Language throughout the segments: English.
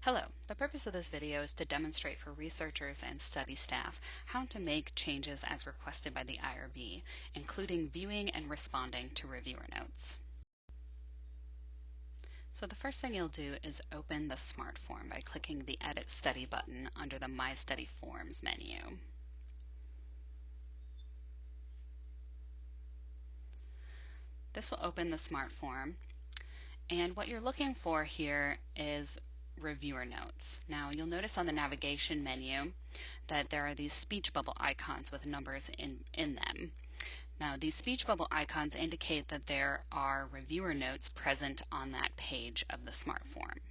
Hello, the purpose of this video is to demonstrate for researchers and study staff how to make changes as requested by the IRB, including viewing and responding to reviewer notes. So the first thing you'll do is open the Smart Form by clicking the Edit Study button under the My Study Forms menu. This will open the Smart Form, and what you're looking for here is reviewer notes. Now you'll notice on the navigation menu that there are these speech bubble icons with numbers in them. Now these speech bubble icons indicate that there are reviewer notes present on that page of the Smart Form.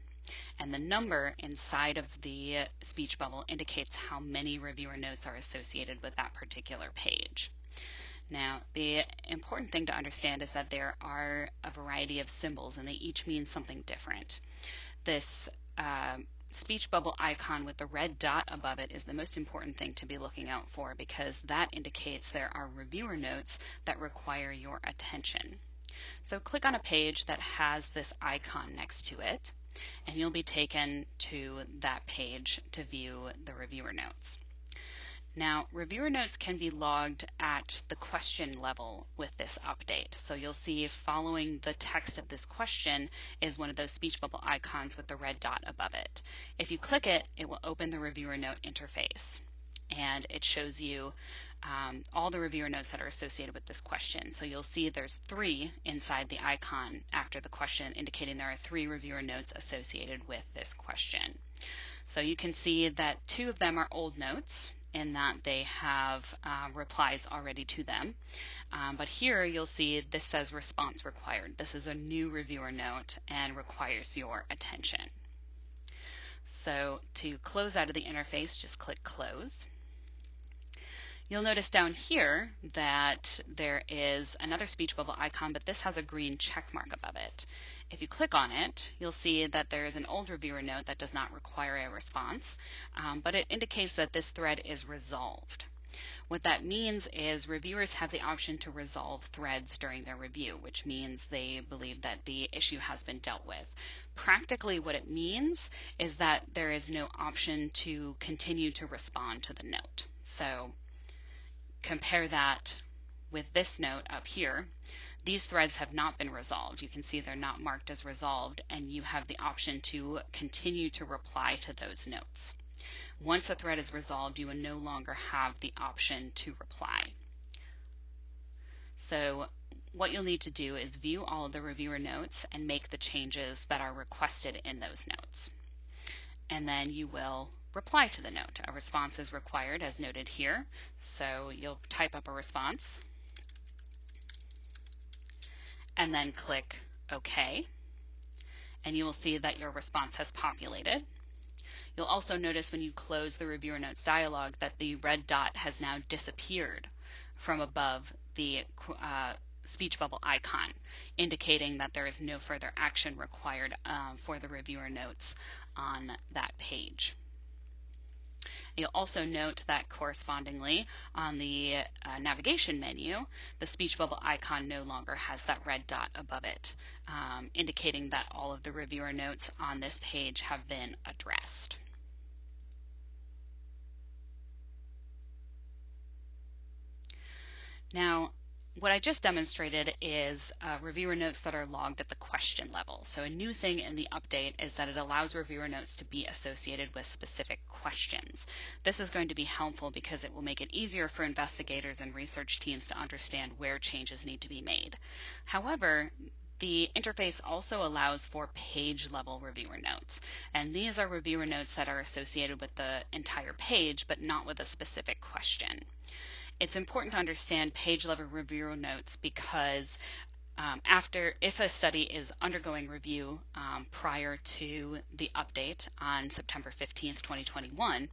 And the number inside of the speech bubble indicates how many reviewer notes are associated with that particular page. Now, the important thing to understand is that there are a variety of symbols and they each mean something different. This speech bubble icon with the red dot above it is the most important thing to be looking out for because that indicates there are reviewer notes that require your attention. So click on a page that has this icon next to it and you'll be taken to that page to view the reviewer notes. Now, reviewer notes can be logged at the question level with this update. So you'll see following the text of this question is one of those speech bubble icons with the red dot above it. If you click it, it will open the reviewer note interface. And it shows you all the reviewer notes that are associated with this question. So you'll see there's 3 inside the icon after the question, indicating there are 3 reviewer notes associated with this question. So you can see that 2 of them are old notes in that they have replies already to them. But here you'll see this says response required. This is a new reviewer note and requires your attention. So to close out of the interface, just click close. You'll notice down here that there is another speech bubble icon, but this has a green check mark above it. If you click on it, you'll see that there is an old reviewer note that does not require a response, but it indicates that this thread is resolved. What that means is reviewers have the option to resolve threads during their review, which means they believe that the issue has been dealt with. Practically what it means is that there is no option to continue to respond to the note. So compare that with this note up here. These threads have not been resolved. You can see they're not marked as resolved, and you have the option to continue to reply to those notes. Once a thread is resolved, you will no longer have the option to reply. So what you'll need to do is view all of the reviewer notes and make the changes that are requested in those notes. And then you will reply to the note. A response is required as noted here. So you'll type up a response and then click OK. And you will see that your response has populated. You'll also notice when you close the reviewer notes dialog that the red dot has now disappeared from above the speech bubble icon, indicating that there is no further action required for the reviewer notes on that page. You'll also note that correspondingly on the navigation menu, the speech bubble icon no longer has that red dot above it, indicating that all of the reviewer notes on this page have been addressed. Now, what I just demonstrated is reviewer notes that are logged at the question level. So a new thing in the update is that it allows reviewer notes to be associated with specific questions. This is going to be helpful because it will make it easier for investigators and research teams to understand where changes need to be made. However, the interface also allows for page-level reviewer notes, and these are reviewer notes that are associated with the entire page but not with a specific question. It's important to understand page-level reviewer notes because if a study is undergoing review prior to the update on September 15th, 2021,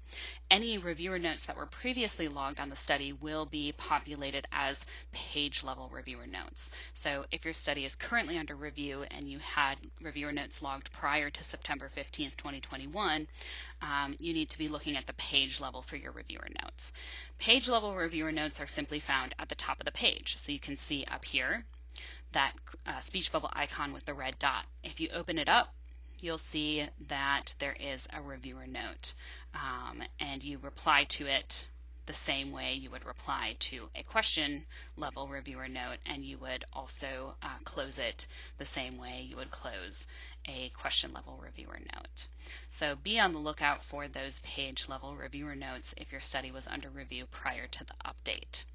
any reviewer notes that were previously logged on the study will be populated as page-level reviewer notes. So if your study is currently under review and you had reviewer notes logged prior to September 15th, 2021, you need to be looking at the page level for your reviewer notes. Page-level reviewer notes are simply found at the top of the page. So you can see up here that speech bubble icon with the red dot. If you open it up, you'll see that there is a reviewer note, and you reply to it the same way you would reply to a question level reviewer note, and you would also close it the same way you would close a question level reviewer note. So be on the lookout for those page level reviewer notes if your study was under review prior to the update.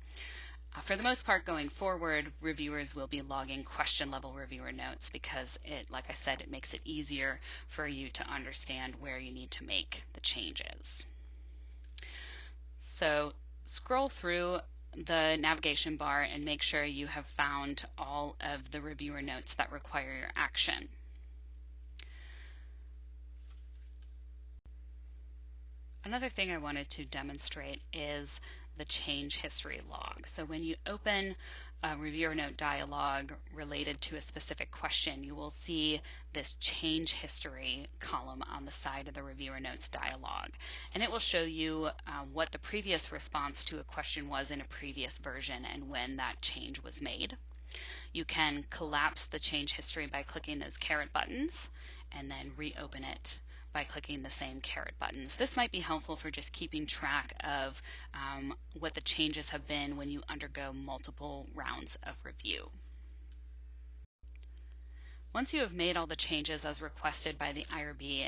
For the most part going forward, reviewers will be logging question level reviewer notes because like I said, it makes it easier for you to understand where you need to make the changes. So scroll through the navigation bar and make sure you have found all of the reviewer notes that require your action. Another thing I wanted to demonstrate is the change history log. So when you open a reviewer note dialog related to a specific question, you will see this change history column on the side of the reviewer notes dialog. And it will show you what the previous response to a question was in a previous version and when that change was made. You can collapse the change history by clicking those caret buttons and then reopen it by clicking the same caret buttons. This might be helpful for just keeping track of what the changes have been when you undergo multiple rounds of review. Once you have made all the changes as requested by the IRB,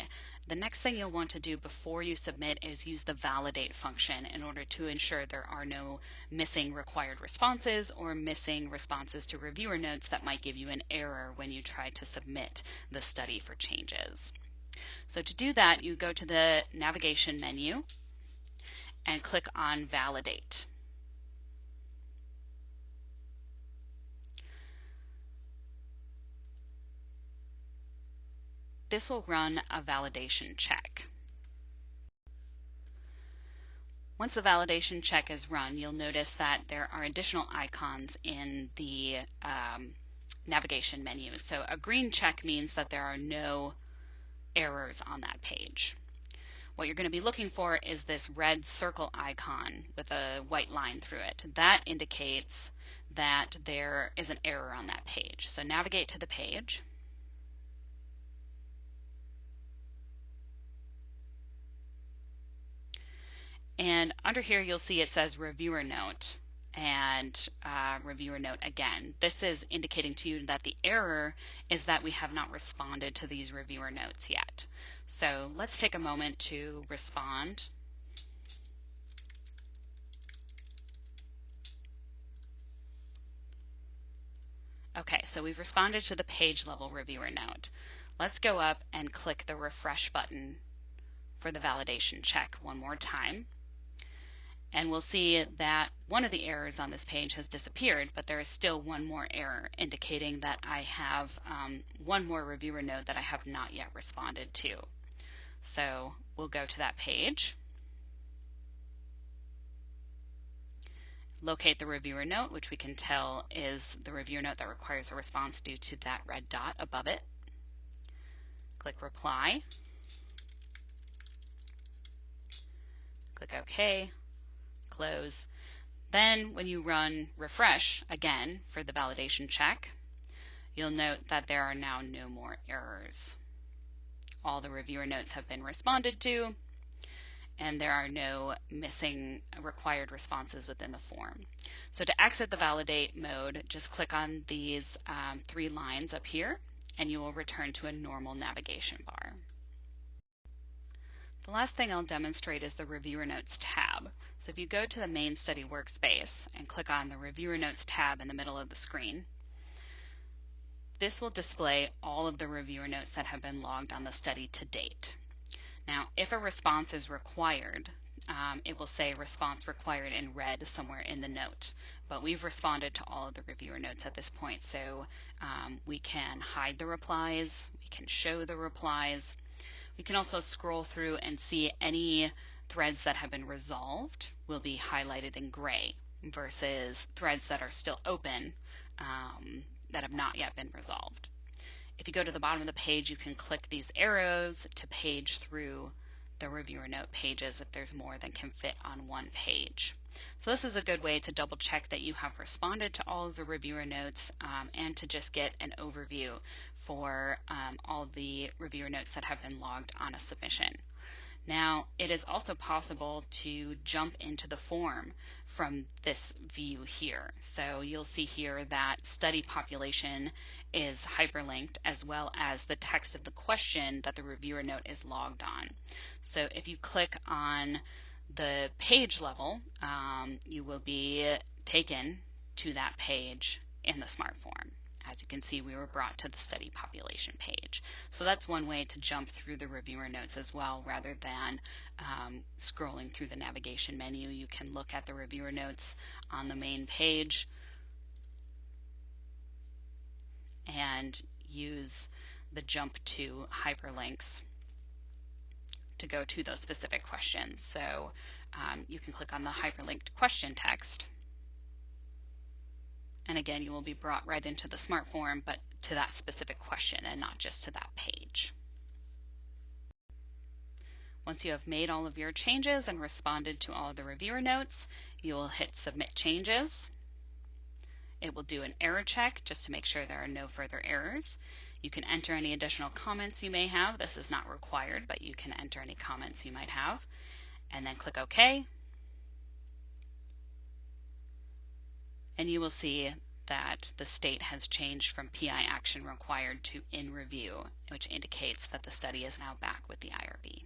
the next thing you'll want to do before you submit is use the validate function in order to ensure there are no missing required responses or missing responses to reviewer notes that might give you an error when you try to submit the study for changes. So to do that, you go to the navigation menu and click on Validate. This will run a validation check. Once the validation check is run, you'll notice that there are additional icons in the navigation menu. So a green check means that there are no errors on that page. What you're going to be looking for is this red circle icon with a white line through it. That indicates that there is an error on that page. So navigate to the page. And under here you'll see it says reviewer note and reviewer note again. This is indicating to you that the error is that we have not responded to these reviewer notes yet. So let's take a moment to respond. Okay, so we've responded to the page level reviewer note. Let's go up and click the refresh button for the validation check one more time. And we'll see that one of the errors on this page has disappeared, but there is still one more error indicating that I have one more reviewer note that I have not yet responded to. So we'll go to that page, locate the reviewer note, which we can tell is the reviewer note that requires a response due to that red dot above it. Click Reply, click OK. Close. Then when you run refresh again for the validation check, you'll note that there are now no more errors. All the reviewer notes have been responded to, and there are no missing required responses within the form. So to exit the validate mode, just click on these 3 lines up here, and you will return to a normal navigation bar. The last thing I'll demonstrate is the Reviewer Notes tab. So if you go to the main study workspace and click on the Reviewer Notes tab in the middle of the screen, this will display all of the reviewer notes that have been logged on the study to date. Now, if a response is required, it will say response required in red somewhere in the note. But we've responded to all of the reviewer notes at this point, so we can hide the replies, we can show the replies. We can also scroll through and see any threads that have been resolved will be highlighted in gray versus threads that are still open that have not yet been resolved. If you go to the bottom of the page, you can click these arrows to page through the reviewer note pages if there's more than can fit on one page. So this is a good way to double check that you have responded to all of the reviewer notes and to just get an overview for all of the reviewer notes that have been logged on a submission. Now, it is also possible to jump into the form from this view here. So you'll see here that study population is hyperlinked, as well as the text of the question that the reviewer note is logged on. So if you click on the page level, you will be taken to that page in the Smart Form. As you can see, we were brought to the study population page. So that's one way to jump through the reviewer notes as well, rather than scrolling through the navigation menu. You can look at the reviewer notes on the main page and use the jump to hyperlinks to go to those specific questions. So you can click on the hyperlinked question text, and again, you will be brought right into the Smart Form, but to that specific question and not just to that page. Once you have made all of your changes and responded to all of the reviewer notes, you will hit Submit Changes. It will do an error check just to make sure there are no further errors. You can enter any additional comments you may have. This is not required, but you can enter any comments you might have. And then click OK. And you will see that the state has changed from PI action required to in review, which indicates that the study is now back with the IRB.